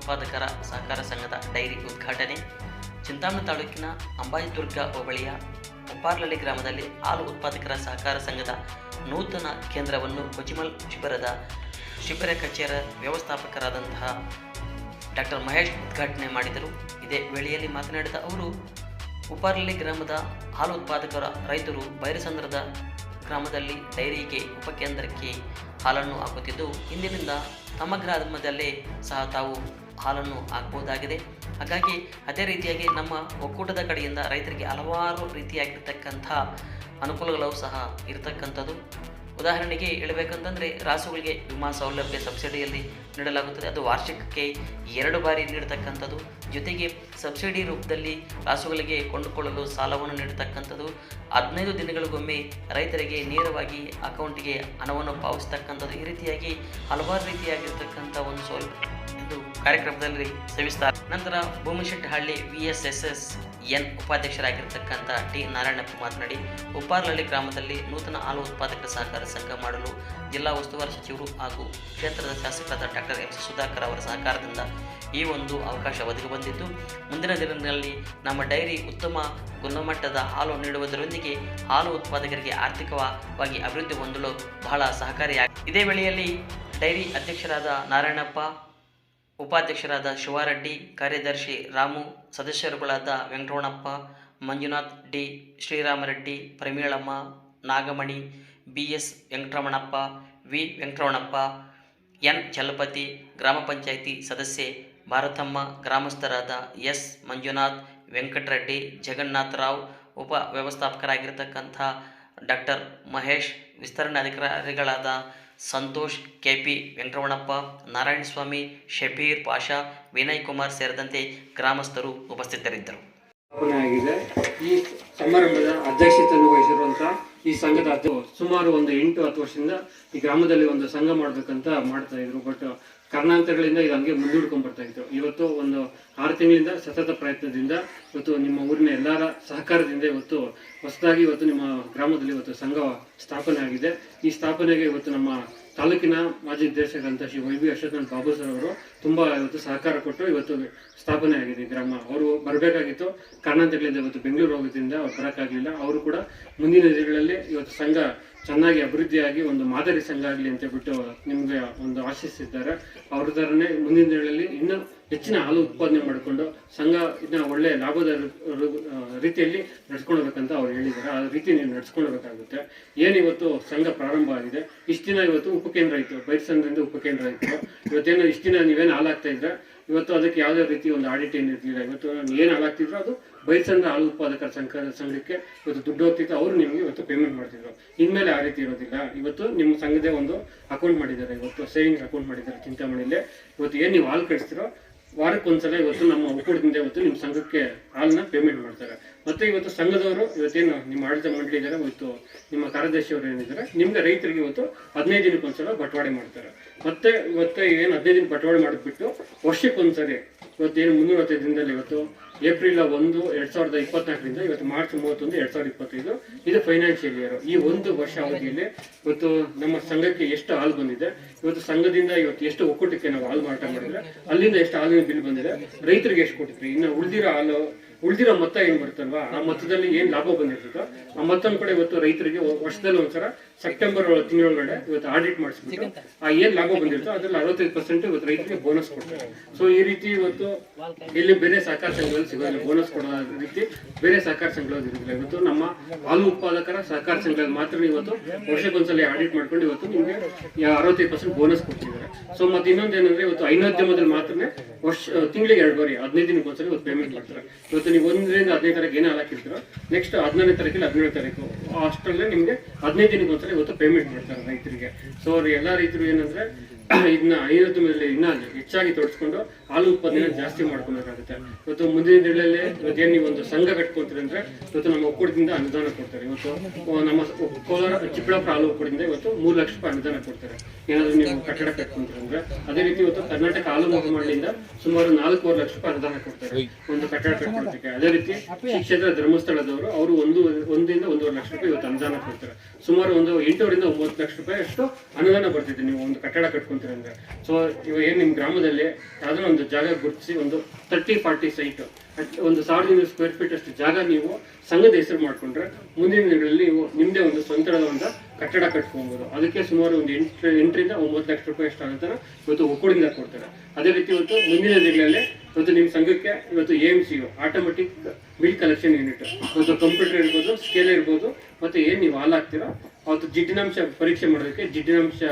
ಉತ್ಪಾದಕರ ಸಹಕಾರ ಸಂಘದ ಡೈರಿ ಉದ್ಘಾಟನೆ. ಚಿಂತಾಮಣಿ ತಾಲೂಕಿನ ಅಂಬಾಜಿದುರ್ಗ ಹೋಬಳಿಯ ಉಪ್ಪಾರ್ಲಳ್ಳಿ ಗ್ರಾಮದಲ್ಲಿ ಹಾಲು ಉತ್ಪಾದಕರ ಸಹಕಾರ ಸಂಘದ ನೂತನ ಕೇಂದ್ರವನ್ನು ಕೊಚಿಮಲ್ ಶಿಬಿರ ಕಚೇರಿ ವ್ಯವಸ್ಥಾಪಕರಾದಂತಹ ಡಾಕ್ಟರ್ ಮಹೇಶ್ ಉದ್ಘಾಟನೆ ಮಾಡಿದರು. ಇದೇ ವೇಳೆಯಲ್ಲಿ ಮಾತನಾಡಿದ ಅವರು, ಉಪ್ಪಾರ್ಲಳ್ಳಿ ಗ್ರಾಮದ ಹಾಲು ಉತ್ಪಾದಕರ ರೈತರು ಬೈರಸಂದ್ರದ ಗ್ರಾಮದಲ್ಲಿ ಡೈರಿಗೆ ಉಪಕೇಂದ್ರಕ್ಕೆ ಹಾಲನ್ನು ಹಾಕುತ್ತಿದ್ದು, ಇಂದಿನಿಂದ ತಮ್ಮ ಗ್ರಾಮದಲ್ಲೇ ಸಹ ತಾವು ಹಾಲನ್ನು ಹಾಕಬಹುದಾಗಿದೆ. ಹಾಗಾಗಿ ಅದೇ ರೀತಿಯಾಗಿ ನಮ್ಮ ಒಕ್ಕೂಟದ ಕಡೆಯಿಂದ ರೈತರಿಗೆ ಹಲವಾರು ರೀತಿಯಾಗಿರ್ತಕ್ಕಂಥ ಅನುಕೂಲಗಳು ಸಹ ಇರತಕ್ಕಂಥದ್ದು. ಉದಾಹರಣೆಗೆ ಹೇಳಬೇಕಂತಂದರೆ, ರಾಸುಗಳಿಗೆ ವಿಮಾ ಸೌಲಭ್ಯ ಸಬ್ಸಿಡಿಯಲ್ಲಿ ನೀಡಲಾಗುತ್ತದೆ. ಅದು ವಾರ್ಷಿಕಕ್ಕೆ 2 ಬಾರಿ ನೀಡತಕ್ಕಂಥದ್ದು. ಜೊತೆಗೆ ಸಬ್ಸಿಡಿ ರೂಪದಲ್ಲಿ ರಾಸುಗಳಿಗೆ ಕೊಂಡುಕೊಳ್ಳಲು ಸಾಲವನ್ನು ನೀಡತಕ್ಕಂಥದ್ದು. 15 ದಿನಗಳಿಗೊಮ್ಮೆ ರೈತರಿಗೆ ನೇರವಾಗಿ ಅಕೌಂಟಿಗೆ ಹಣವನ್ನು ಪಾವತಿಸ್ತಕ್ಕಂಥದ್ದು. ಈ ರೀತಿಯಾಗಿ ಹಲವಾರು ರೀತಿಯಾಗಿರ್ತಕ್ಕಂಥ ಒಂದು ಸೌಲಭ್ಯ ಎಂದು ಕಾರ್ಯಕ್ರಮದಲ್ಲಿ ಸವಿಸ್ತಾರೆ. ನಂತರ ಭೂಮಿಶೆಟ್ಟಿಹಳ್ಳಿ VSSN ಉಪಾಧ್ಯಕ್ಷರಾಗಿರ್ತಕ್ಕಂಥ ಟಿ ನಾರಾಯಣಪ್ಪ ಮಾತನಾಡಿ, ಉಪ್ಪಾರ್ಲಳ್ಳಿ ಗ್ರಾಮದಲ್ಲಿ ನೂತನ ಹಾಲು ಉತ್ಪಾದಕರ ಸಹಕಾರ ಸಂಘ ಮಾಡಲು ಜಿಲ್ಲಾ ಉಸ್ತುವಾರಿ ಸಚಿವರು ಹಾಗೂ ಕ್ಷೇತ್ರದ ಶಾಸಕರಾದ ಡಾಕ್ಟರ್ MC ಸುಧಾಕರ್ ಅವರ ಸಹಕಾರದಿಂದ ಈ ಒಂದು ಅವಕಾಶ ಒದಗಿ ಬಂದಿದ್ದು, ಮುಂದಿನ ದಿನಗಳಲ್ಲಿ ನಮ್ಮ ಡೈರಿ ಉತ್ತಮ ಗುಣಮಟ್ಟದ ಹಾಲು ನೀಡುವುದರೊಂದಿಗೆ ಹಾಲು ಉತ್ಪಾದಕರಿಗೆ ಆರ್ಥಿಕವಾಗಿ ಅಭಿವೃದ್ಧಿ ಹೊಂದಲು ಬಹಳ ಸಹಕಾರಿಯಾಗಿದೆ. ಇದೇ ವೇಳೆಯಲ್ಲಿ ಡೈರಿ ಅಧ್ಯಕ್ಷರಾದ ನಾರಾಯಣಪ್ಪ, ಉಪಾಧ್ಯಕ್ಷರಾದ ಶಿವಾರೆಡ್ಡಿ, ಕಾರ್ಯದರ್ಶಿ ರಾಮು, ಸದಸ್ಯರುಗಳಾದ ವೆಂಕಟರಮಣಪ್ಪ, ಮಂಜುನಾಥ್ ಡಿ, ಶ್ರೀರಾಮರೆಡ್ಡಿ, ಪ್ರಮೀಳಮ್ಮ, ನಾಗಮಣಿ, BS Venkataramanappa, V Venkataramanappa, N Chalapathi, ಗ್ರಾಮ ಪಂಚಾಯಿತಿ ಸದಸ್ಯೆ ಭಾರತಮ್ಮ, ಗ್ರಾಮಸ್ಥರಾದ S ಮಂಜುನಾಥ್, ವೆಂಕಟರೆಡ್ಡಿ, ಜಗನ್ನಾಥರಾವ್, ಉಪ ವ್ಯವಸ್ಥಾಪಕರಾಗಿರ್ತಕ್ಕಂಥ ಡಾಕ್ಟರ್ ಮಹೇಶ್, ವಿಸ್ತರಣಾಧಿಕಾರಿಗಳಾದ ಸಂತೋಷ್, KP ವೆಂಕಟರಮಣಪ್ಪ, ನಾರಾಯಣಸ್ವಾಮಿ, ಶಬೀರ್ ಪಾಷಾ, ವಿನಯ್ ಕುಮಾರ್ ಸೇರಿದಂತೆ ಗ್ರಾಮಸ್ಥರು ಉಪಸ್ಥಿತರಿದ್ದರು. ಈ ಸಮಾರಂಭದ ಅಧ್ಯಕ್ಷತೆಯನ್ನು ವಹಿಸಿರುವಂತಹ ಈ ಸಂಘದ ಸುಮಾರು ಒಂದು 8-10 ವರ್ಷದಿಂದ ಈ ಗ್ರಾಮದಲ್ಲಿ ಒಂದು ಸಂಘ ಮಾಡ್ಬೇಕಂತ ಮಾಡ್ತಾ ಇದ್ರು. ಬಟ್ ಕಾರಣಾಂತರಗಳಿಂದ ಇದು ಹಂಗೆ ಮುಂದೂಡ್ಕೊಂಡ್ ಬರ್ತಾ ಇತ್ತು. ಇವತ್ತು ಒಂದು 6 ತಿಂಗಳಿಂದ ಸತತ ಪ್ರಯತ್ನದಿಂದ ಇವತ್ತು ನಿಮ್ಮ ಊರಿನ ಎಲ್ಲರ ಸಹಕಾರದಿಂದ ಇವತ್ತು ಹೊಸದಾಗಿ ಇವತ್ತು ನಿಮ್ಮ ಗ್ರಾಮದಲ್ಲಿ ಇವತ್ತು ಸಂಘ ಸ್ಥಾಪನೆ ಆಗಿದೆ. ಈ ಸ್ಥಾಪನೆಗೆ ಇವತ್ತು ನಮ್ಮ ತಾಲೂಕಿನ ಮಾಜಿ ನಿರ್ದೇಶಕರಂತ ಶ್ರೀ YB ಅಶ್ವಥ್ ಬಾಬು ಸರ್ ಅವರು ತುಂಬಾ ಇವತ್ತು ಸಹಕಾರ ಕೊಟ್ಟು ಇವತ್ತು ಸ್ಥಾಪನೆ ಆಗಿದೆ ಈ ಗ್ರಾಮ. ಅವರು ಬರಬೇಕಾಗಿತ್ತು, ಕಾರಣಾಂತರಗಳಿಂದ ಇವತ್ತು ಬೆಂಗಳೂರು ಹೋಗೋದ್ರಿಂದ ಅವ್ರು ಬರೋಕ್ಕಾಗಲಿಲ್ಲ. ಅವರು ಕೂಡ ಮುಂದಿನ ದಿನಗಳಲ್ಲಿ ಇವತ್ತು ಸಂಘ ಚೆನ್ನಾಗಿ ಅಭಿವೃದ್ಧಿಯಾಗಿ ಒಂದು ಮಾದರಿ ಸಂಘ ಆಗಲಿ ಅಂತ ಬಿಟ್ಟು ನಿಮಗೆ ಒಂದು ಆಶಿಸಿದ್ದಾರೆ. ಅವ್ರ ಥರನೇ ಮುಂದಿನ ದಿನಗಳಲ್ಲಿ ಇನ್ನೂ ಹೆಚ್ಚಿನ ಹಾಲು ಉತ್ಪಾದನೆ ಮಾಡಿಕೊಂಡು ಸಂಘ ಇದನ್ನ ಒಳ್ಳೆ ಲಾಭದ ರೀತಿಯಲ್ಲಿ ನಡ್ಸ್ಕೊಳ್ಬೇಕಂತ ಅವ್ರು ಹೇಳಿದ್ದಾರೆ. ಆ ರೀತಿ ನೀವು ನಡ್ಸ್ಕೊಳ್ಬೇಕಾಗುತ್ತೆ. ಏನಿವತ್ತು ಸಂಘ ಪ್ರಾರಂಭ ಆಗಿದೆ, ಇಷ್ಟು ದಿನ ಇವತ್ತು ಉಪಕೇಂದ್ರ ಇತ್ತು, ಬೈರಸಂದ್ರದಿಂದ ಉಪಕೇಂದ್ರ ಇತ್ತು. ಇವತ್ತೇನು ಇಷ್ಟು ದಿನ ನೀವೇನು ಹಾಲಾಗ್ತಾ ಇದ್ರೆ ಇವತ್ತು ಅದಕ್ಕೆ ಯಾವುದೇ ರೀತಿ ಒಂದು ಆಡಿಟ್ ಏನಿರಲಿಲ್ಲ. ಇವತ್ತು ಏನು ಹಾಲಾಗ್ತಿದ್ರು ಅದು ಬೈರಸಂದ್ರ ಹಾಲು ಉತ್ಪಾದಕರ ಸಂಘಕ್ಕೆ ಇವತ್ತು ದುಡ್ಡು ಹೋಗ್ತಿತ್ತು, ಅವರು ನಿಮಗೆ ಇವತ್ತು ಪೇಮೆಂಟ್ ಮಾಡ್ತಿದ್ರು. ಇನ್ಮೇಲೆ ಆ ರೀತಿ ಇರೋದಿಲ್ಲ. ಇವತ್ತು ನಿಮ್ಮ ಸಂಘದೇ ಒಂದು ಅಕೌಂಟ್ ಮಾಡಿದ್ದಾರೆ, ಇವತ್ತು ಸೇವಿಂಗ್ಸ್ ಅಕೌಂಟ್ ಮಾಡಿದ್ದಾರೆ ಚಿಂತಾಮಣಿಯಲ್ಲಿ. ಇವತ್ತು ಏನು ನೀವು ಹಾಲು ಕಳಿಸ್ತಿರೋ ವಾರಕ್ಕೊಂದ್ಸಲ ಇವತ್ತು ನಮ್ಮ ಒಕ್ಕೂಟದಿಂದ ಇವತ್ತು ನಿಮ್ಮ ಸಂಘಕ್ಕೆ ಹಾಲನ್ನ ಪೇಮೆಂಟ್ ಮಾಡ್ತಾರೆ. ಮತ್ತೆ ಇವತ್ತು ಸಂಘದವರು ಇವತ್ತೇನು ನಿಮ್ಮ ಆಡಳಿತ ಮಂಡಳಿ ಇದ್ದಾರೆ, ಇವತ್ತು ನಿಮ್ಮ ಕಾರ್ಯದರ್ಶಿಯವರು ಏನಿದ್ದಾರೆ, ನಿಮ್ಗೆ ರೈತರಿಗೆ ಇವತ್ತು 15 ದಿನಕ್ಕೊಂದ್ಸಲ ಬಟವಾಡೆ ಮಾಡ್ತಾರೆ. ಮತ್ತೆ ಇವತ್ತು ಏನು 15 ದಿನ ಬಟವಾಡೆ ಮಾಡಿಬಿಟ್ಟು ವರ್ಷಕ್ಕೊಂದ್ಸರಿ ಇವತ್ತೇನು 365 ದಿನದಲ್ಲಿ ಇವತ್ತು ಏಪ್ರಿಲ್ 1, 2024ರಿಂದ ಇವತ್ತು ಮಾರ್ಚ್ 31, 2025 ಇದು ಫೈನಾನ್ಷಿಯಲ್ ಇಯರ್. ಈ ಒಂದು ವರ್ಷ ಅವಧಿಯಲ್ಲಿ ಇವತ್ತು ನಮ್ಮ ಸಂಘಕ್ಕೆ ಎಷ್ಟು ಹಾಲು ಬಂದಿದೆ, ಇವತ್ತು ಸಂಘದಿಂದ ಇವತ್ತು ಎಷ್ಟು ಒಕ್ಕೂಟಕ್ಕೆ ನಾವು ಹಾಲು ಮಾರಾಟ ಮಾಡಿದ್ರೆ ಅಲ್ಲಿಂದ ಎಷ್ಟು ಹಾಲಿನ ಬಿಲ್ ಬಂದಿದೆ, ರೈತರಿಗೆ ಎಷ್ಟು ಕೊಟ್ಟಿದ್ರಿ, ಇನ್ನು ಉಳಿದಿರೋ ಮೊತ್ತ ಏನು ಬರುತ್ತಲ್ವಾ, ಆ ಮೊತ್ತದಲ್ಲಿ ಏನು ಲಾಭ ಬಂದಿರ್ತದೋ ಆ ಮೊತ್ತ ಕೂಡ ಇವತ್ತು ರೈತರಿಗೆ ವರ್ಷದಲ್ಲಿ ಒಂದ್ಸಲ ಸೆಪ್ಟೆಂಬರ್ ತಿಂಗಳೊಳಗಡೆ ಇವತ್ತು ಆಡಿಟ್ ಮಾಡಿಸ್ಬಿಟ್ಟು ಆ ಏನ್ ಲಾಭ ಬಂದಿರ್ತೋ ಅದ್ರಲ್ಲಿ 65% ಇವತ್ತು ರೈತರಿಗೆ ಬೋನಸ್ ಕೊಡ್ತಾರೆ. ಸೊ ಈ ರೀತಿ ಇವತ್ತು ಇಲ್ಲಿ ಬೇರೆ ಸಹಕಾರ ಸಂಘಗಳಲ್ಲಿ ಸಿಗೋದಿಲ್ಲ, ಬೋನಸ್ ಕೊಡೋ ರೀತಿ ಬೇರೆ ಸಹಕಾರ ಸಂಘಗಳಲ್ಲಿ ಇರೋದಿಲ್ಲ. ಇವತ್ತು ನಮ್ಮ ಹಾಲು ಉತ್ಪಾದಕರ ಸಹಕಾರ ಸಂಘದಲ್ಲಿ ಮಾತ್ರ ಇವತ್ತು ವರ್ಷಕ್ಕೊಂದ್ಸಲ ಆಡಿಟ್ ಮಾಡ್ಕೊಂಡು ಇವತ್ತು ನಿಮಗೆ 65% ಬೋನಸ್ ಕೊಡ್ತಿದ್ದಾರೆ. ಸೊ ಮತ್ತೆ ಇನ್ನೊಂದೇನಂದ್ರೆ ಇವತ್ತು ಹೈನೋದ್ಯಮದಲ್ಲಿ ಮಾತ್ರ ತಿಂಗಳಿಗೆ 2 ಬಾರಿ 15 ದಿನಕ್ಕೊಂದ್ಸಲ ಇವತ್ತು ಪೇಮೆಂಟ್ ಮಾಡ್ತಾರೆ. ಇವತ್ತು ನೀವು 1ರಿಂದ 15 ತಾರೀಕು ಏನು ಹಾಕಿರ್ತೀರೋ ನೆಕ್ಸ್ಟ್ 14ನೇ ತಾರೀಕಲ್ಲಿ 17ನೇ ತಾರೀಕು ಅಷ್ಟರಲ್ಲೇ ನಿಮಗೆ 15 ದಿನಕ್ಕೊಂದ್ಸಲ ಇವತ್ತು ಪೇಮೆಂಟ್ ಮಾಡ್ತಾರೆ ರೈತರಿಗೆ. ಸೊ ಅವ್ರು ಎಲ್ಲ ರೈತರು ಏನಂದ್ರೆ ಇದನ್ನ ಹೈನೋದ್ಯಮದಲ್ಲಿ ಇನ್ನ ಹೆಚ್ಚಾಗಿ ತೊಡಸ್ಕೊಂಡು ಹಾಲು ಉತ್ಪಾದನೆ ಜಾಸ್ತಿ ಮಾಡ್ಕೊಬೇಕಾಗುತ್ತೆ. ಇವತ್ತು ಮುಂದಿನ ದಿನಗಳಲ್ಲಿ ಇವತ್ತೇನು ನೀವು ಒಂದು ಸಂಘ ಕಟ್ಕೊಳ್ತೀರಿ ಅಂದ್ರೆ ಇವತ್ತು ನಮ್ಮ ಒಕ್ಕೂಟದಿಂದ ಅನುದಾನ ಕೊಡ್ತಾರೆ. ಇವತ್ತು ನಮ್ಮ ಕೋಲಾರ ಚಿಕ್ಕಬಳ್ಳಾಪುರ ಹಾಲು ಒಕ್ಕೂಟದಿಂದ ಇವತ್ತು 3 ಲಕ್ಷ ರೂಪಾಯಿ ಅನುದಾನ ಕೊಡ್ತಾರೆ ಏನಾದ್ರು ನೀವು ಕಟ್ಟಡ ಕಟ್ಕೊಂತೀರಿ ಅಂದ್ರೆ. ಅದೇ ರೀತಿ ಇವತ್ತು ಕರ್ನಾಟಕ ಹಾಲು ಮಂಡಳಿಯಿಂದ ಸುಮಾರು 4.5 ಲಕ್ಷ ರೂಪಾಯಿ ಅನುದಾನ ಕೊಡ್ತಾರೆ ಒಂದು ಕಟ್ಟಡ ಕಟ್ಕೊಳಕ್ಕೆ. ಅದೇ ರೀತಿ ಶ್ರೀ ಕ್ಷೇತ್ರ ಧರ್ಮಸ್ಥಳದವರು ಅವರು 1ರಿಂದ 1.5 ಲಕ್ಷ ರೂಪಾಯಿ ಇವತ್ತು ಅನುದಾನ ಕೊಡ್ತಾರೆ. ಸುಮಾರು ಒಂದು 8ರಿಂದ 9 ಲಕ್ಷ ರೂಪಾಯಿ ಅಷ್ಟು ಅನುದಾನ ಬರ್ತಿದೆ ನೀವು ಒಂದು ಕಟ್ಟಡ ಕಟ್ಕೊಂಡು ಮಾಡ್ಕೊಂತೀರ ಅಂದ್ರೆ, ಸೊ ಇವಾಗ ಏನು ನಿಮ್ಮ ಗ್ರಾಮದಲ್ಲಿ ಯಾವುದೋ ಒಂದು ಜಾಗ ಗುರುತಿಸಿ ಒಂದು 30-40 ಸೈಟ್ ಒಂದು 1500 ಸ್ಕ್ವೇರ್ ಫೀಟ್ ಅಷ್ಟು ಜಾಗ ನೀವು ಸಂಘದ ಹೆಸರು ಮಾಡ್ಕೊಂಡ್ರೆ ಮುಂದಿನ ದಿನಗಳಲ್ಲಿ ನೀವು ನಿಮ್ಮದೇ ಒಂದು ಸ್ವಂತದ ಒಂದು ಕಟ್ಟಡ ಕಟ್ಕೊಬೋದು. ಅದಕ್ಕೆ ಸುಮಾರು ಒಂದು 8ರಿಂದ 9 ಲಕ್ಷ ರೂಪಾಯಿ ಎಷ್ಟಾಗುತ್ತೆ ಇವತ್ತು ಒಕ್ಕೂಡಿಂದ ಕೊಡ್ತಾರೆ. ಅದೇ ರೀತಿ ಇವತ್ತು ಮುಂದಿನ ದಿನಗಳಲ್ಲಿ ಇವತ್ತು ನಿಮ್ಮ ಸಂಘಕ್ಕೆ ಇವತ್ತು AMCU automatic milk collection unit, ಇವತ್ತು ಕಂಪ್ಯೂಟರ್ ಇರ್ಬೋದು, ಸ್ಕೇಲ್ ಇರ್ಬೋದು, ಮತ್ತೆ ಏನು ನೀವು ಹಾಲು ಹಾಕ್ತೀರೋ ಅವತ್ತು ಜಿಡ್ಡಿನಾಂಶ ಪರೀಕ್ಷೆ ಮಾಡೋದಕ್ಕೆ ಜಿಡ್ಡಿನಾಂಶ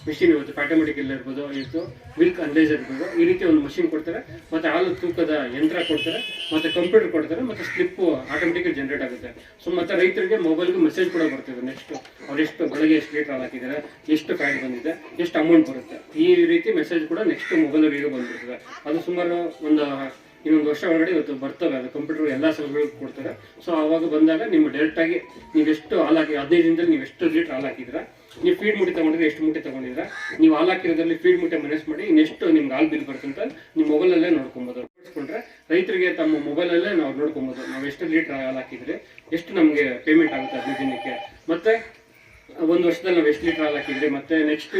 ಮಿಷಿನ್ ಇವತ್ತು ಆಟೋಮೆಟಿಕ್ ಎಲ್ಲ ಇರ್ಬೋದು, ಇವತ್ತು ಮಿಲ್ಕ್ ಅನಲೈಸರ್ ಇರ್ಬೋದು, ಈ ರೀತಿ ಒಂದು ಮಷಿನ್ ಕೊಡ್ತಾರೆ. ಮತ್ತೆ ಹಾಲು ತೂಕದ ಯಂತ್ರ ಕೊಡ್ತಾರೆ, ಮತ್ತೆ ಕಂಪ್ಯೂಟರ್ ಕೊಡ್ತಾರೆ, ಮತ್ತೆ ಸ್ಲಿಪ್ ಆಟೋಮೆಟಿಕ್ ಜನರೇಟ್ ಆಗುತ್ತೆ. ಸೊ ಮತ್ತೆ ರೈತರಿಗೆ ಮೊಬೈಲ್ಗೆ ಮೆಸೇಜ್ ಕೂಡ ಬರ್ತದೆ, ನೆಕ್ಸ್ಟ್ ಅವ್ರು ಎಷ್ಟು ಬೆಳಗ್ಗೆ ಎಷ್ಟು ಲೀಟರ್ ಹಾಲು ಹಾಕಿದ್ದಾರೆ, ಎಷ್ಟು ಫ್ಯಾಟ್ ಬಂದಿದೆ, ಎಷ್ಟು ಅಮೌಂಟ್ ಬರುತ್ತೆ, ಈ ರೀತಿ ಮೆಸೇಜ್ ಕೂಡ ನೆಕ್ಸ್ಟ್ ಮೊಬೈಲವರಿಗೆ ಬಂದ್ಬಿಡ್ತದೆ. ಅದು ಸುಮಾರು ಇನ್ನೊಂದು ವರ್ಷ ಒಳಗಡೆ ಇವತ್ತು ಬರ್ತವೆ. ಅದು ಕಂಪ್ಯೂಟರ್ ಎಲ್ಲ ಸಂಘಗಳಿಗೆ ಕೊಡ್ತಾರೆ. ಸೊ ಆವಾಗ ಬಂದಾಗ ನಿಮ್ಮ ಡೈರೆಕ್ಟಾಗಿ ನೀವು ಎಷ್ಟು ಹಾಲು ಹಾಕಿ 15 ದಿನದಲ್ಲಿ ನೀವು ಎಷ್ಟು ಲೀಟರ್ ಹಾಲು ಹಾಕಿದ್ರೆ, ನೀವು ಫೀಡ್ ಮುಟ್ಟಿ ತಗೊಂಡಿದ್ರೆ ಎಷ್ಟು ಮುಟ್ಟಿ ತಗೊಂಡಿದ್ರೆ, ನೀವು ಹಾಲು ಹಾಕಿರೋದ್ರಲ್ಲಿ ಫೀಡ್ ಮುಟ್ಟೆ ಮೈನಸ್ ಮಾಡಿ ಇನ್ನೆಷ್ಟು ನಿಮ್ಗೆ ಹಾಲು ಬಿಲ್ ಬರುತ್ತೆ ಅಂತ ನಿಮ್ಮ ಮೊಬೈಲಲ್ಲೇ ನೋಡ್ಕೊಬೋದು. ನೋಡ್ಕೊಂಡ್ರೆ ರೈತರಿಗೆ ತಮ್ಮ ಮೊಬೈಲಲ್ಲೇ ನಾವು ನೋಡ್ಕೊಬೋದು, ನಾವು ಎಷ್ಟು ಲೀಟರ್ ಹಾಲು ಹಾಕಿದ್ರೆ ಎಷ್ಟು ನಮಗೆ ಪೇಮೆಂಟ್ ಆಗುತ್ತೆ 15 ದಿನಕ್ಕೆ, ಮತ್ತೆ ಒಂದು ವರ್ಷದಲ್ಲಿ ನಾವು ಎಷ್ಟು ಲೀಟರ್ ಹಾಲು ಹಾಕಿದ್ರೆ, ಮತ್ತೆ ನೆಕ್ಸ್ಟ್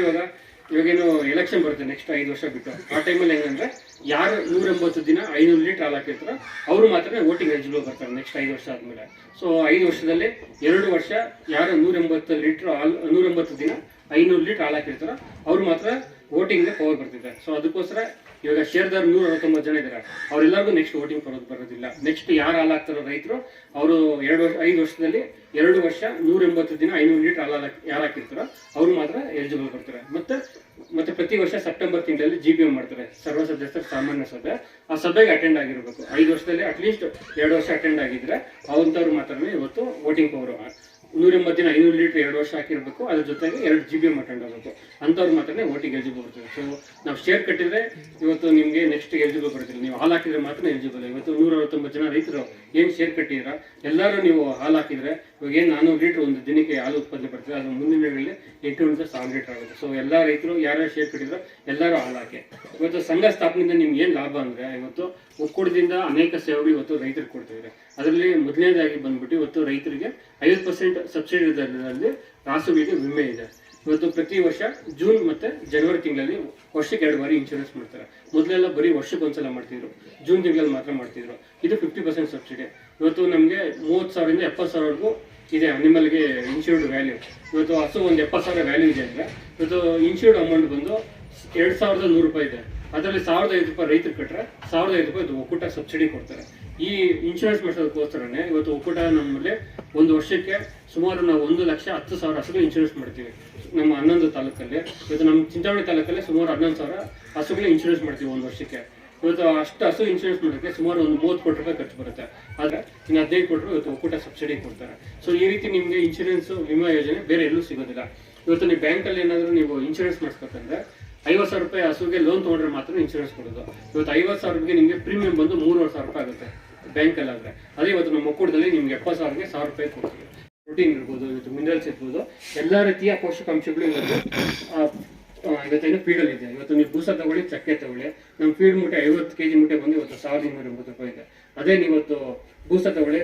ಇವಾಗೇನು ಎಲೆಕ್ಷನ್ ಬರುತ್ತೆ ನೆಕ್ಸ್ಟ್ 5 ವರ್ಷ ಬಿಟ್ಟು, ಆ ಟೈಮಲ್ಲಿ ಹೆಂಗಂದ್ರೆ ಯಾರು 180 ದಿನ 500 ಲೀಟರ್ ಹಾಲು ಹಾಕಿರ್ತಾರೋ ಅವರು ಮಾತ್ರ ವೋಟಿಂಗ್ ಎಲಿಜಿಬಲ್ ಬರ್ತಾರೆ ನೆಕ್ಸ್ಟ್ 5 ವರ್ಷ ಆದಮೇಲೆ. ಸೊ 5 ವರ್ಷದಲ್ಲಿ 2 ವರ್ಷ ಯಾರು 180 ಲೀಟರ್ ಹಾಲು 180 ದಿನ 500 ಲೀಟರ್ ಹಾಲು ಹಾಕಿರ್ತಾರೋ ಅವ್ರು ಮಾತ್ರ ವೋಟಿಂಗ್ಗೆ ಪವರ್ ಬರ್ತಿದೆ. ಸೊ ಅದಕ್ಕೋಸ್ಕರ ಇವಾಗ ಶೇರ್ದಾರ್ 199 ಜನ ಇದ್ದಾರೆ, ಅವರೆಲ್ಲರಿಗೂ ನೆಕ್ಸ್ಟ್ ವೋಟಿಂಗ್ ಬರೋದಿಲ್ಲ. ನೆಕ್ಸ್ಟ್ ಯಾರು ಹಾಲು ಹಾಕ್ತಾರೋ ರೈತರು ಅವರು 5 ವರ್ಷದಲ್ಲಿ 2 ವರ್ಷ 180 ದಿನ 500 ಲೀಟರ್ ಹಾಲು ಯಾರು ಹಾಕಿರ್ತಾರೋ ಅವರು ಮಾತ್ರ ಎಲಿಜಿಬಲ್ ಬರ್ತಾರೆ. ಮತ್ತೆ ಪ್ರತಿ ವರ್ಷ ಸೆಪ್ಟೆಂಬರ್ ತಿಂಗಳಲ್ಲಿ GPM ಮಾಡ್ತಾರೆ, ಸರ್ವ ಸದಸ್ಯರ ಸಾಮಾನ್ಯ ಸಭೆ. ಆ ಸಭೆಗೆ ಅಟೆಂಡ್ ಆಗಿರಬೇಕು. 5 ವರ್ಷದಲ್ಲಿ ಅಟ್ಲೀಸ್ಟ್ 2 ವರ್ಷ ಅಟೆಂಡ್ ಆಗಿದ್ರೆ ಅವಂಥವ್ರು ಮಾತ್ರನೇ ಇವತ್ತು ವೋಟಿಂಗ್ ಪವರ್. 180 ದಿನ 500 ಲೀಟರ್ 2 ವರ್ಷ ಹಾಕಿರ್ಬೇಕು, ಅದ್ರ ಜೊತೆಗೆ 2 GPM ಅಟೆಂಡ್ ಆಗಬೇಕು, ಅಂಥವ್ರು ಮಾತ್ರನೇ ವೋಟಿಂಗ್ ಎಲಿಜಿಬಲ್ ಬರ್ತದೆ. ಸೊ ನಾವು ಶೇರ್ ಕಟ್ಟಿದ್ರೆ ಇವತ್ತು ನಿಮಗೆ ನೆಕ್ಸ್ಟ್ ಎಲಿಜಿಬಲ್ ಬರ್ತಿಲ್ಲ, ನೀವು ಹಾಲು ಹಾಕಿದ್ರೆ ಮಾತ್ರ ಎಲಿಜಿಬಲ್. ಇವತ್ತು 169 ಜನ ರೈತರು ಏನು ಶೇರ್ ಕಟ್ಟಿದ್ರ ಎಲ್ಲರೂ ನೀವು ಹಾಲು ಹಾಕಿದ್ರೆ ಇವಾಗ ಏನು 400 ಲೀಟರ್ ಒಂದು ದಿನಕ್ಕೆ ಹಾಲು ಉತ್ಪಾದನೆ ಬರ್ತಿದೆ, ಅದು ಮುಂದಿನ ದಿನಗಳಲ್ಲಿ 800-1000 ಲೀಟರ್ ಆಗುತ್ತೆ. ಸೊ ಎಲ್ಲ ರೈತರು ಯಾರ್ಯಾರು ಶೇರ್ ಕಟ್ಟಿದ್ರು ಎಲ್ಲರೂ ಹಾಲು ಹಾಕಿ. ಇವತ್ತು ಸಂಘ ಸ್ಥಾಪನೆಯಿಂದ ನಿಮ್ಗೆ ಏನು ಲಾಭ ಅಂದರೆ ಇವತ್ತು ಒಕ್ಕೂಟದಿಂದ ಅನೇಕ ಸೇವೆಗಳು ಇವತ್ತು ರೈತರಿಗೆ ಕೊಡ್ತಿದ್ದಾರೆ. ಅದರಲ್ಲಿ ಮೊದಲನೇದಾಗಿ ಬಂದ್ಬಿಟ್ಟು ಇವತ್ತು ರೈತರಿಗೆ 50% ಸಬ್ಸಿಡಿ ದರದಲ್ಲಿ ರಾಸುಗಳಿಗೆ ವಿಮೆ ಇದೆ. ಇವತ್ತು ಪ್ರತಿ ವರ್ಷ ಜೂನ್ ಮತ್ತೆ ಜನವರಿ ತಿಂಗಳಲ್ಲಿ ವರ್ಷಕ್ಕೆ 2 ಬಾರಿ ಇನ್ಶೂರೆನ್ಸ್ ಮಾಡ್ತಾರೆ. ಮೊದಲೆಲ್ಲ ಬರೀ ವರ್ಷಕ್ಕೊಂದ್ಸಲ ಮಾಡ್ತಿದ್ರು, ಜೂನ್ ತಿಂಗಳಲ್ಲಿ ಮಾತ್ರ ಮಾಡ್ತಿದ್ರು. ಇದು 50% ಸಬ್ಸಿಡಿ. ಇವತ್ತು ನಮಗೆ 30,000ರಿಂದ 70,000ವರೆಗೂ ಇದೆ ಅನಿಮಲ್ಗೆ ಇನ್ಶೂರ್ಡ್ ವ್ಯಾಲ್ಯೂ. ಇವತ್ತು ಹಸು ಒಂದು 70,000 ವ್ಯಾಲ್ಯೂ ಇದೆ ಅಂದರೆ ಇವತ್ತು ಇನ್ಶೂರ್ಡ್ ಅಮೌಂಟ್ ಬಂದು 2,100 ರೂಪಾಯಿ ಇದೆ. ಅದರಲ್ಲಿ 1,005 ರೂಪಾಯಿ ರೈತರು ಕಟ್ಟರೆ 1,005 ರೂಪಾಯಿ ಒಕ್ಕೂಟ ಸಬ್ಸಿಡಿ ಕೊಡ್ತಾರೆ. ಈ ಇನ್ಶೂರೆನ್ಸ್ ಮಾಡಿಸೋದಕ್ಕೋಸ್ಕರನೇ ಇವತ್ತು ಒಕ್ಕೂಟ ನಮ್ಮಲ್ಲಿ ಒಂದು ವರ್ಷಕ್ಕೆ ಸುಮಾರು ನಾವು 1,10,000 ಹಸುಗಳು ಇನ್ಶೂರೆನ್ಸ್ ಮಾಡ್ತೀವಿ ನಮ್ಮ 11 ತಾಲೂಕಲ್ಲಿ. ಇವತ್ತು ನಮ್ಮ ಚಿಂತಾಮಣಿ ತಾಲೂಕಲ್ಲಿ ಸುಮಾರು 11,000 ಹಸುಗಳು ಇನ್ಶೂರೆನ್ಸ್ ಮಾಡ್ತೀವಿ ಒಂದು ವರ್ಷಕ್ಕೆ. ಇವತ್ತು ಅಷ್ಟು ಹಸು ಇನ್ಶೂರೆನ್ಸ್ ಮಾಡೋಕ್ಕೆ ಸುಮಾರು ಒಂದು 30 ಕೋಟಿ ರೂಪಾಯಿ ಖರ್ಚು ಬರುತ್ತೆ. ಆದರೆ ಇನ್ನು 15 ಕೋಟಿ ಇವತ್ತು ಒಕ್ಕೂಟ ಸಬ್ಸಿಡಿ ಕೊಡ್ತಾರೆ. ಸೊ ಈ ರೀತಿ ನಿಮಗೆ ಇನ್ಶೂರೆನ್ಸ್ ವಿಮಾ ಯೋಜನೆ ಬೇರೆ ಎಲ್ಲೂ ಸಿಗೋದಿಲ್ಲ. ಇವತ್ತು ನೀವು ಬ್ಯಾಂಕಲ್ಲಿ ಏನಾದರೂ ನೀವು ಇನ್ಶೂರೆನ್ಸ್ ಮಾಡಿಸ್ಬೇಕಂದ್ರೆ 50,000 ರೂಪಾಯಿ ಹಸುಗೆ ಲೋನ್ ತೊಗೊಂಡ್ರೆ ಮಾತ್ರ ಇನ್ಶೂರೆನ್ಸ್ ಕೊಡೋದು. ಇವತ್ತು 50,000ಗೆ ನಿಮಗೆ ಪ್ರೀಮಿಯಂ ಬಂದು 3,500 ರೂಪಾಯಿ ಆಗುತ್ತೆ ಬ್ಯಾಂಕಲ್ಲಿ ಆದರೆ. ಅದೇ ಇವತ್ತು ನಮ್ಮ ಒಕ್ಕೂಟದಲ್ಲಿ ನಿಮ್ಗೆ 70,000ಗೆ 1,000 ರೂಪಾಯಿ ಕೊಡ್ತೀವಿ. ಪ್ರೋಟೀನ್ ಇರ್ಬೋದು, ಇವತ್ತು ಮಿನರಲ್ಸ್ ಇರ್ಬೋದು, ಎಲ್ಲ ರೀತಿಯ ಪೋಷಕಾಂಶಗಳು ಇವತ್ತೇನು ಫೀಡಲ್ಲಿ ಇದೆ. ಇವತ್ತು ನೀವು ಬೂಸ ತಗೊಳ್ಳಿ, ಚಕ್ಕೆ ತಗೊಳ್ಳಿ, ನಮ್ಮ ಫೀಡ್ ಮೂಟೆ 50 kg ಮೂಟೆ ಬಂದು ಇವತ್ತು 1,280 ರೂಪಾಯಿ ಇದೆ. ಅದೇ ನೀವತ್ತು ಬೂಸ ತಗೊಳ್ಳಿ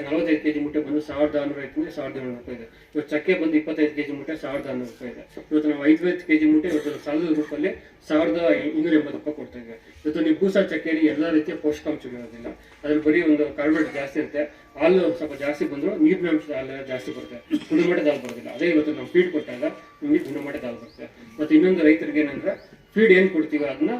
45 kg ಮೂಟೆ ಬಂದು 1,650 1,700 ರೂಪಾಯಿ ಇದೆ. ಇವತ್ತು ಚಕ್ಕೆ ಬಂದು 25 kg ಮೂಟೆ 1,100 ರೂಪಾಯಿ ಇದೆ. ಇವತ್ತು ನಾವು 50 kg ಮೂಟೆ ಇವತ್ತು 1,000 ರೂಪಾಯಲ್ಲಿ 1,280 ರೂಪಾಯಿ ಕೊಡ್ತಾ ಇದ್ದೇವೆ. ಇವತ್ತು ನೀವು ಬೂಸ ಚಕ್ಕೆಯಲ್ಲಿ ಎಲ್ಲ ರೀತಿಯ ಪೋಷಕಾಂಶಗಳಿರೋದಿಲ್ಲ, ಅದ್ರಲ್ಲಿ ಬರೀ ಒಂದು ಕಾರ್ಬೋಹೈಡ್ರೇಟ್ ಜಾಸ್ತಿ ಇರುತ್ತೆ. ಹಾಲು ಸ್ವಲ್ಪ ಜಾಸ್ತಿ ಬಂದರೂ ನೀರಿನ ಅಂಶದ ಹಾಲು ಜಾಸ್ತಿ ಬರುತ್ತೆ, ಗುಣಮಟ್ಟದ ಹಾಲು ಬರೋದಿಲ್ಲ. ಅದೇ ಇವತ್ತು ನಾವು ಫೀಡ್ ಕೊಟ್ಟಾಗ ನಿಮಗೆ ಗುಣಮಟ್ಟದ ಹಾಲು ಬರುತ್ತೆ. ಮತ್ತು ಇನ್ನೊಂದು ರೈತರಿಗೆ ಏನಂದ್ರೆ ಫೀಡ್ ಏನು ಕೊಡ್ತೀವಿ ಅದನ್ನ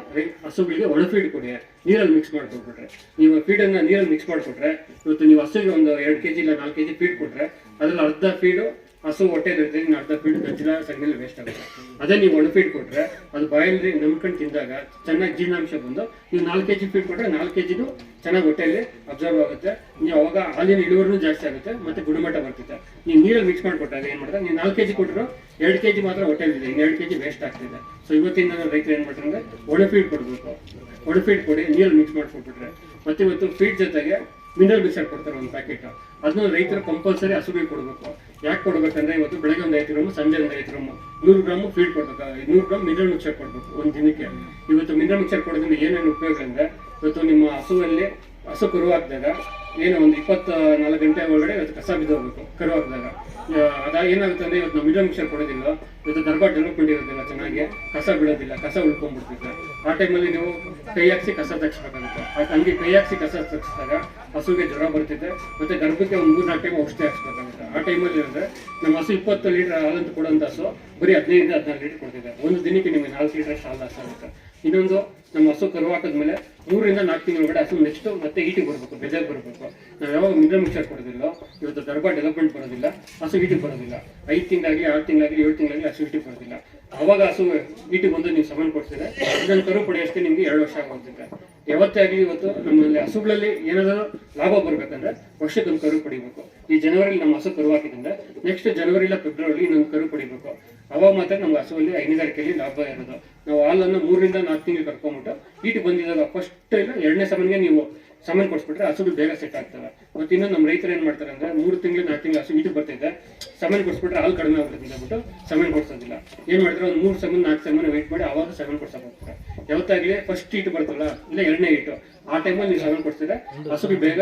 ಹಸುಗಳಿಗೆ ಒಣ ಫೀಡ್ ಕೊಡಿ, ನೀರಲ್ಲಿ ಮಿಕ್ಸ್ ಮಾಡ್ಕೊಟ್ಬಿಟ್ರೆ. ನೀವು ಫೀಡನ್ನು ನೀರಲ್ಲಿ ಮಿಕ್ಸ್ ಮಾಡಿಕೊಟ್ರೆ ಇವತ್ತು ನೀವು ಹಸುಗೆ ಒಂದು 2 kg ಇಲ್ಲ 4 kg ಫೀಡ್ ಕೊಟ್ಟರೆ ಅದ್ರಲ್ಲಿ ಅರ್ಧ ಫೀಡು ಹಸು ಹೊಟ್ಟೆಲಿ ಇರ್ತದೆ, ಇನ್ನು ಅರ್ಧ ಫೀಡ್ ಗಂಜಿಲ ಸಗಣಿಲಿ ವೇಸ್ಟ್ ಆಗುತ್ತೆ. ಅದೇ ನೀವು ಒಣ ಫೀಡ್ ಕೊಟ್ಟರೆ ಅದು ಬಾಯಲ್ಲಿ ನಂಬ್ಕೊಂಡು ತಿಂದಾಗ ಚೆನ್ನಾಗಿ ಜೀರ್ಣಾಂಶ ಬಂದು ನೀವು 4 kg ಫೀಡ್ ಕೊಟ್ಟರೆ 4 kgನೂ ಚೆನ್ನಾಗಿ ಹೊಟ್ಟೆಯಲ್ಲಿ ಅಬ್ಸರ್ವ್ ಆಗುತ್ತೆ. ನೀವು ಅವಾಗ ಹಾಲಿನ ಇಳುವರಿನೂ ಜಾಸ್ತಿ ಆಗುತ್ತೆ ಮತ್ತು ಗುಣಮಟ್ಟ ಬರ್ತದೆ. ನೀವು ನೀರಲ್ಲಿ ಮಿಕ್ಸ್ ಮಾಡಿಕೊಟ್ಟಾಗ ಏನು ಮಾಡ್ತಾರೆ, ನೀವು 4 kg ಕೊಟ್ಟರು 2 kg ಮಾತ್ರ ಹೊಟ್ಟೆಲಿದೆ, ಇನ್ನು 2 kg ವೇಸ್ಟ್ ಆಗ್ತಿದೆ. ಸೊ ಇವತ್ತಿನ ರೈತರು ಏನು ಮಾಡ್ತಾರೆ ಅಂದರೆ ಒಣ ಫೀಡ್ ಕೊಡಬೇಕು, ಒಣ ಫೀಡ್ ಕೊಡಿ, ನೀರಲ್ಲಿ ಮಿಕ್ಸ್ ಮಾಡಿಕೊಟ್ಬಿಟ್ರೆ. ಮತ್ತು ಇವತ್ತು ಫೀಡ್ ಜೊತೆಗೆ ಮಿನರಲ್ ಮಿಕ್ಸರ್ ಕೊಡ್ತಾರೆ ಒಂದು ಪ್ಯಾಕೆಟ್, ಅದನ್ನ ರೈತರು ಕಂಪಲ್ಸರಿ ಹಸುಗಳಿಗೆ ಕೊಡಬೇಕು. ಯಾಕೆ ಕೊಡ್ಬೇಕಂದ್ರೆ ಇವತ್ತು ಬೆಳಗ್ಗೆ ಒಂದು 5 ಗ್ರಾಮ್, ಸಂಜೆ ಒಂದು 5 ಗ್ರಾಮ್, 100 ಗ್ರಾಮ್ ಫೀಡ್ ಕೊಡ್ಬೇಕು, 100 ಗ್ರಾಮ್ ಮಿನರಲ್ ಮಿಕ್ಸರ್ ಕೊಡಬೇಕು ಒಂದು ದಿನಕ್ಕೆ. ಇವತ್ತು ಮಿನರಲ್ ಮಿಕ್ಸರ್ ಕೊಡೋದ್ರಿಂದ ಏನೇನು ಉಪಯೋಗ ಅಂದರೆ ಇವತ್ತು ನಿಮ್ಮ ಹಸುವಲ್ಲಿ ಹಸು ಕರು ಹಾಕಿದಾಗ ಏನು ಒಂದು 24 ಗಂಟೆ ಒಳಗಡೆ ಇವತ್ತು ಕಸ ಬಿದ್ದೋಗ್ಬೇಕು ಕರು ಹಾಕಿದಾಗ. ಏನಾಗುತ್ತೆ ಅಂದ್ರೆ ಇವತ್ತು ನಾವು ಮಿಡಲ್ ಮಿಕ್ಸರ್ ಕೊಡೋದಿಲ್ಲ, ಇವತ್ತು ದರ್ಬಾರ್ ಡೆವಲಪ್ಮೆಂಟ್ ಇರೋದಿಲ್ಲ, ಚೆನ್ನಾಗಿ ಕಸ ಬಿಡೋದಿಲ್ಲ, ಕಸ ಉಳ್ಕೊಂಡ್ಬಿಡ್ತಿದೆ. ಆ ಟೈಮಲ್ಲಿ ನೀವು ಕೈ ಹಾಕ್ಸಿ ಕಸ ತಗ್ಸ್ಬೇಕಾಗುತ್ತೆ. ಹಂಗೆ ಕೈ ಹಾಕ್ಸಿ ಕಸ ತಗ್ಸಿದಾಗ ಹಸುಗೆ ಜ್ವರ ಬರ್ತಿದೆ, ಮತ್ತೆ ಗರ್ಭಕ್ಕೆ ಒಂದು 3-4 ಟೈಮ್ ಔಷಧಿ ಹಾಕ್ಸ್ಬೇಕಾಗುತ್ತೆ. ಆ ಟೈಮಲ್ಲಿ ಅಂದ್ರೆ ನಮ್ಮ ಹಸು 20 ಲೀಟರ್ ಹಾಲಂತ ಕೊಡುವಂಥ ಹಸು ಬರೀ 15-14 ಲೀಟರ್ ಕೊಡ್ತಿದೆ. ಒಂದು ದಿನಕ್ಕೆ ನಿಮಗೆ 4 ಲೀಟರ್ ಅಷ್ಟು ಹಾಲು ಹಾಕ್ಸಾಗುತ್ತೆ. ಇನ್ನೊಂದು, ನಮ್ಮ ಹಸು ಕರು ಹಾಕಿದ್ಮೇಲೆ 3-4 ತಿಂಗಳೊಳಗಡೆ ಹಸು ನೆಕ್ಸ್ಟ್ ಮತ್ತೆ ಈಟಿಗೆ ಬರಬೇಕು, ಬೆದೆಗೆ ಬರಬೇಕು. ನಾವು ಯಾವಾಗ ಮಿಡಲ್ ಮಿಕ್ಸರ್ ಕೊಡೋದಿಲ್ಲ, ಇವತ್ತು ದರ್ಬಾರ್ ಡೆವಲಪ್ಮೆಂಟ್ ಬರೋದಿಲ್ಲ, ಹಸು ಈಟಿಗೆ ಬರೋದಿಲ್ಲ. 5 ತಿಂಗಳಾಗಲಿ 6 ತಿಂಗಳಾಗಲಿ 7 ತಿಂಗಳಾಗಲಿ ಹಸು ಈಟಿಗೆ ಬರೋದಿಲ್ಲ. ಅವಾಗ ಹಸು ಈಟಿಗೆ ಬಂದು ನೀವು ಸಮನ್ ಕೊಡ್ತೀರಾ. ಇದನ್ನು ಕರು ಪಡೆಯೋಷ್ಟೇ ನಿಮಗೆ 2 ವರ್ಷ ಆಗೋಗ್ತಿದೆ. ಯಾವತ್ತೇ ಆಗಲಿ ಇವತ್ತು ನಮ್ಮಲ್ಲಿ ಹಸುಗಳಲ್ಲಿ ಏನಾದರೂ ಲಾಭ ಬರ್ಬೇಕಂದ್ರೆ ವರ್ಷಕ್ಕೊಂದು ಕರು ಪಡಿಬೇಕು. ಈ ಜನವರಿಲಿ ನಮ್ಮ ಹಸು ಕರು ಹಾಕಿದ್ರೆ ನೆಕ್ಸ್ಟ್ ಜನವರಿ ಇಲ್ಲ ಫೆಬ್ರವರಿ ಇನ್ನೊಂದು ಕರು ಪಡಿಬೇಕು. ಅವಾಗ ಮಾತ್ರ ನಮ್ಮ ಹಸುವಲ್ಲಿ ಹೈನುಗಾರಿಕೆಯಲ್ಲಿ ಲಾಭ ಇರೋದು. ನಾವು ಹಾಲನ್ನು 3-4 ತಿಂಗಳು ಕರ್ಕೊಂಡ್ಬಿಟ್ಟು ಈಟಿಗೆ ಬಂದಿದ್ದಾಗ ಫಸ್ಟ್ ಇಲ್ಲ 2ನೇ ಸಮನ್ಗೆ ನೀವು ಸಮನ್ ಕೊಡಿಸ್ಬಿಟ್ರೆ ಹಸುಗಳು ಬೇಗ ಸೆಟ್ ಆಗ್ತವೆ. ಮತ್ತೆ ಇನ್ನೊಂದು ನಮ್ಮ ರೈತರು ಏನ್ ಮಾಡ್ತಾರೆ ಅಂದ್ರೆ 3-4 ತಿಂಗಳು ಹಸು ಈಟಿಗೆ ಬರ್ತಿದ್ದೆ, ಸಮನ್ ಕೊಡಿಸ್ಬಿಟ್ರೆ ಹಾಲು ಕಡಿಮೆ ಆಗ್ಬಿಡುತ್ತೆ ಅಂದ್ಬಿಟ್ಟು ಸಮನ್ ಕೊಡ್ಸೋದಿಲ್ಲ. ಏನ್ ಮಾಡ್ತಾರೆ, ಒಂದು 3 ಸಮನ್ 4 ಸಮನ್ ವೇಟ್ ಮಾಡಿ ಅವಾಗ ಸಮನ್ ಕೊಡ್ಸಕ್ ಹೋಗ್ತಾರೆ. ಯಾವತ್ತಾಗ್ಲಿ ಫಸ್ಟ್ ಈಟು ಬರ್ತಲ್ಲ, ಇಲ್ಲ 2ನೇ ಈಟು, ಆ ಟೈಮಲ್ಲಿ ನೀವು ಸಮನ್ ಕೊಡ್ಸಿದ್ರೆ ಹಸುಗಳು ಬೇಗ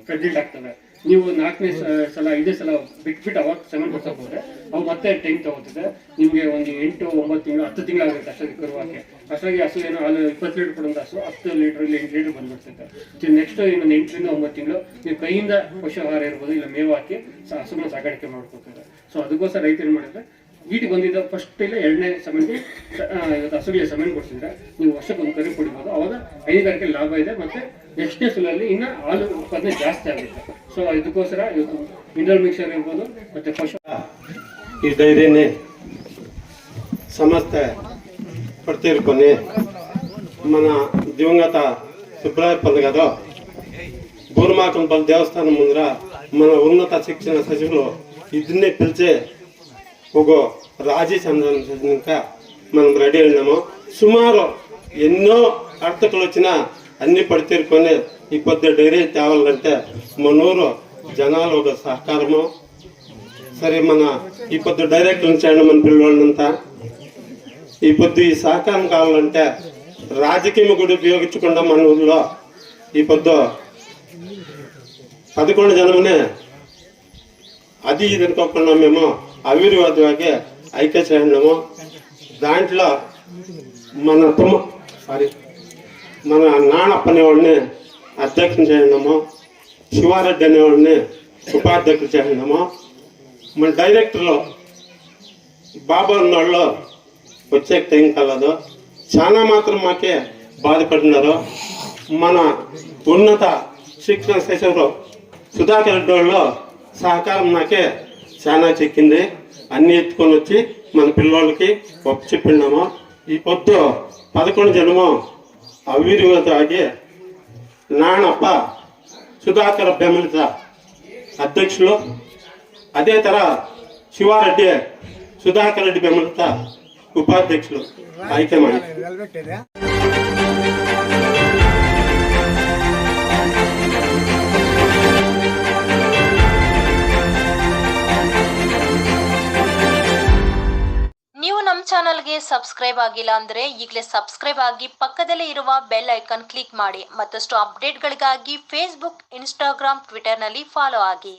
ಪ್ರೆಗ್ನೆಂಟ್ ಆಗ್ತವೆ. ನೀವು 4ನೇ ಸಲ 5ನೇ ಸಲ ಬಿಟ್ಬಿಟ್ಟು ಅವಾಗ ಸಮನ್ ಕೊಡ್ಸಕ್ ಹೋದ್ರೆ ಅವು ಮತ್ತೆ ಟೈಮ್ ತಗೋತಿದೆ. ನಿಮ್ಗೆ ಒಂದು 8-9 ತಿಂಗಳು 10 ತಿಂಗಳಾಗುತ್ತೆ ಅಷ್ಟಾಗಿ ಕರುವಾಕೆ. ಅಷ್ಟಾಗಿ ಹಸು ಏನೋ ಹಾಲು 20 ಲೀಟರ್ ಕೊಡುವಂತ ಹಸು 10 ಲೀಟರ್ ಇಲ್ಲ 8 ಲೀಟರ್ ಬಂದ್ಬಿಡ್ತೈತೆ. ನೆಕ್ಸ್ಟ್ ಇನ್ನೊಂದು 8-9 ತಿಂಗಳು ನೀವು ಕೈಯಿಂದ ಪಶುಹಾರ ಇರ್ಬೋದು, ಇಲ್ಲ ಮೇವು ಹಾಕಿ ಹಸುಗಳನ್ನ ಸಾಗಾಣಿಕೆ ಮಾಡ್ಕೊತಾರೆ. ಸೊ ಅದಕ್ಕೋಸ್ಕರ ರೈತ ಏನ್ ಮಾಡಿದ್ರೆ ಈಟಿಗೆ ಬಂದಿದ್ದ ಫಸ್ಟ್ ಇಲ್ಲ 2ನೇ ಸಮನ್ಗೆ ಇವತ್ತು ಹಸುಗಳಿಗೆ ಸಮನ್ ಕೊಡ್ಸಿದ್ರೆ ನೀವು ವರ್ಷಕ್ಕೊಂದು ಕರು ಕೊಡ್ಬೋದು. ಅವಾಗ ಹೈನುಗಾರಿಕೆ ಲಾಭ ಇದೆ, ಮತ್ತೆ ನೆಕ್ಸ್ಟ್ನೇ ಸುಲಲ್ಲಿ ಇನ್ನು ಹಾಲು ಉತ್ಪಾದನೆ ಜಾಸ್ತಿ ಆಗುತ್ತೆ. సో అందుకోసరా మినరల్ మిక్చర్ ఇవ్వబోదు ಮತ್ತೆ ಪಶು ఈ డైరీని సంస్థ పడుతీరుకొని మన దివంగత సుబ్రాయపల్లి గారు బూర్మాకంపల్లి దేవస్థానం ముందర మన ఉన్నత శిక్షణ సచివులు ಇದನ್ನೇ పిలిచే ఒక రాజీ సందర్శనక మనం రెడీ అయినాము. సుమారు ఎన్నో అర్థకులు వచ్చినా అన్ని పడితీరుకొని ఈ పొద్దు డైరీ తేవాలంటే మనూరు జనాలు ఒక సహకారము సరే మన ఈ పొద్దు డైరెక్ట్ ఉంచండి మన పిల్లలంతా. ఈ పొద్దు ఈ సహకారం కావాలంటే రాజకీయం కూడా ఉపయోగించకుండా మన ఊళ్ళో ఈ పొద్దు 11 ಜನమనే అది ఇది అనుకోకుండా మేము అవిరోధವಾಗಿ ఐక్య చేయడము. దాంట్లో మన మన నాణప్ప అనేవాడిని అధ్యక్షం చేయడము, శివారెడ్డి అనేవాడిని ఉపాధ్యక్షులు చేయడము. మన డైరెక్టర్లు బాబా ఉన్నవాళ్ళు వచ్చే టైం కలదు, చాలా మాత్రం మాకే బాధపడినారు. మన ఉన్నత శిక్షణ సచివులు సుధాకర్ రెడ్డి వాళ్ళు సహకారం నాకే చాలా చెక్కింది. అన్ని ఎత్తుకొని వచ్చి మన పిల్లలకి ఒప్పు చెప్పినాము. ఈ పొద్దు 11 ಜನము ಅವಿರೋಧವಾಗಿ ನಾಣಪ್ಪ ಸುಧಾಕರ್ ಬೆಂಬಲಿತ ಅಧ್ಯಕ್ಷರು, ಅದೇ ಥರ ಶಿವಾರೆಡ್ಡಿ ಸುಧಾಕರ್ ರೆಡ್ಡಿ ಬೆಂಬಲಿತ ಉಪಾಧ್ಯಕ್ಷರು ಆಯ್ಕೆ ಮಾಡಿ. ನೀವು ನಮ್ಮ ಚಾನಲ್ಗೆ ಸಬ್ಸ್ಕ್ರೈಬ್ ಆಗಿಲ್ಲ ಅಂದ್ರೆ ಈಗಲೇ ಸಬ್ಸ್ಕ್ರೈಬ್ ಆಗಿ ಪಕ್ಕದಲ್ಲೇ ಇರುವ ಬೆಲ್ ಐಕಾನ್ ಕ್ಲಿಕ್ ಮಾಡಿ. ಮತ್ತಷ್ಟು ಅಪ್ಡೇಟ್ಗಳಿಗಾಗಿ ಫೇಸ್ಬುಕ್, ಇನ್ಸ್ಟಾಗ್ರಾಮ್, ಟ್ವಿಟರ್ನಲ್ಲಿ ಫಾಲೋ ಆಗಿ.